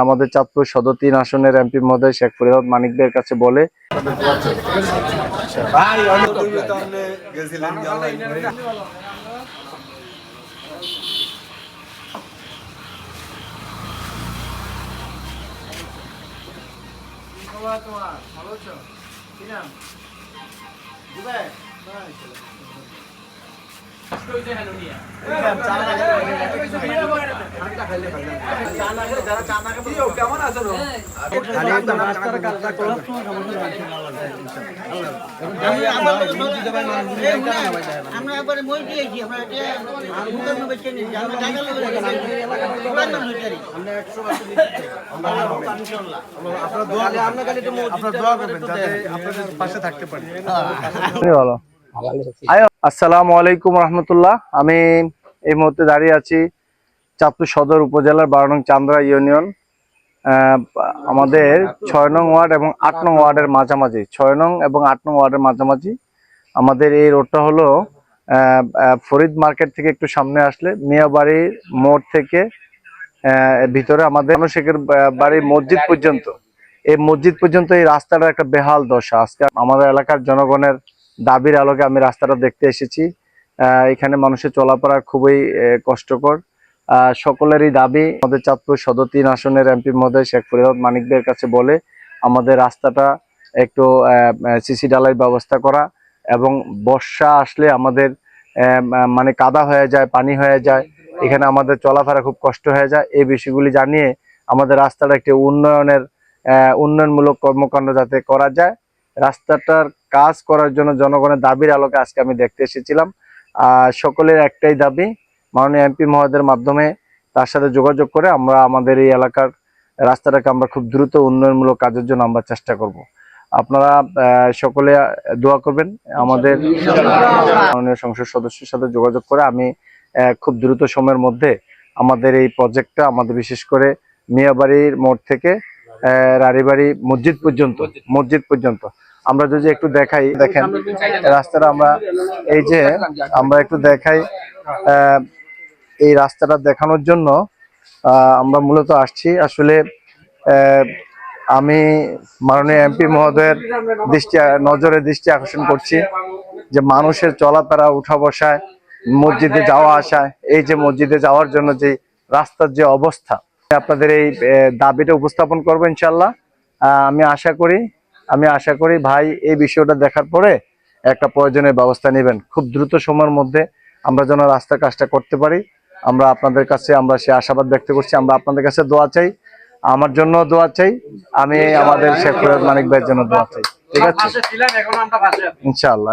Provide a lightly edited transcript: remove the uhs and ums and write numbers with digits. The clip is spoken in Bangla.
আমাদের চাঁদপুর সদর ৩ আসনের এমপি মহোদয় শেখ ফরিদ মানিক ভাইয়ের কাছে বলে আসসালামু আলাইকুম রহমতুল্লাহ। আমি এই মুহূর্তে দাঁড়িয়ে আছি চাঁদপুর সদর উপজেলার 12 নং চান্দ্রা ইউনিয়ন, আমাদের 6 নং ওয়ার্ড এবং 8 নং ওয়ার্ডের মাঝামাঝি, 6 নং এবং 8 নং ওয়ার্ডের মাঝামাঝি আমাদের এই রোডটা হলো ফরিদ মার্কেট থেকে একটু সামনে আসলে মিয়াবাড়ির মোড় থেকে ভিতরে আমাদের শেখের বাড়ির মসজিদ পর্যন্ত, এই মসজিদ পর্যন্ত এই রাস্তাটার একটা বেহাল দশা। আজকে আমাদের এলাকার জনগণের দাবির আলোকে আমি রাস্তাটা দেখতে এসেছি। এখানে মানুষের চলাফেরা খুবই কষ্টকর। সকলেরই দাবি আমাদের চাঁদপুর সদর ৩ আসনের এমপি মহোদয় শেখ ফরিদ মানিক ভাইয়ের কাছে বলে আমাদের রাস্তাটা একটু সিসি ঢালাই ব্যবস্থা করা, এবং বর্ষা আসলে আমাদের মানে কাদা হয়ে যায়, পানি হয়ে যায়, এখানে আমাদের চলাফেরা খুব কষ্ট হয়ে যায়। এই বিষয়গুলি জানিয়ে আমাদের রাস্তাটা একটি উন্নয়নমূলক কর্মকাণ্ড যাতে করা যায়, রাস্তাটার কাজ করার জন্য জনগণের দাবির আলোকে আজকে আমি দেখতে এসেছিলাম। সকলের একটাই দাবি, মাননীয় এমপি মহোদয়ের মাধ্যমে তার সাথে যোগাযোগ করে আমরা আমাদের এই এলাকার রাস্তাটাকে আমরা খুব দ্রুত উন্নয়নমূলক কাজের জন্য আমরা চেষ্টা করব। আপনারা সকলে দোয়া করবেন। আমাদের মাননীয় সংসদ সদস্যের সাথে যোগাযোগ করে আমি খুব দ্রুত সময়ের মধ্যে আমাদের এই প্রজেক্টটা, আমাদের বিশেষ করে মিয়াবাড়ির মোড় থেকে রাড়িবাড়ি মসজিদ পর্যন্ত আমরা যদি একটু দেখাই, দেখেন রাস্তাটা আমরা একটু দেখাই। এই রাস্তাটা দেখানোর জন্য আমরা মূলত আসছি। আসলে আমি মাননীয় এমপি মহোদয়ের দৃষ্টি আকর্ষণ করছি যে মানুষের চলাফেরা, উঠা বসায়, মসজিদে যাওয়া আসায়, এই যে মসজিদে যাওয়ার জন্য যে রাস্তার যে অবস্থা, আপনাদের এই দাবিটা উপস্থাপন করবো ইনশাল্লাহ। আমি আশা করি ভাই এই বিষয়টা দেখার পরে একটা প্রয়োজনীয় ব্যবস্থা নেবেন। খুব দ্রুত সময়ের মধ্যে আমরা যেন রাস্তার কাজটা করতে পারি, আমরা আপনাদের কাছে সে আশাবাদ ব্যক্ত করছি। আমরা আপনাদের কাছে দোয়া চাই, আমার জন্য দোয়া চাই, আমি আমাদের শেখ ফরিদ মানিক ভাইয়ের জন্য দোয়া চাই। ঠিক আছে, ইনশাআল্লাহ।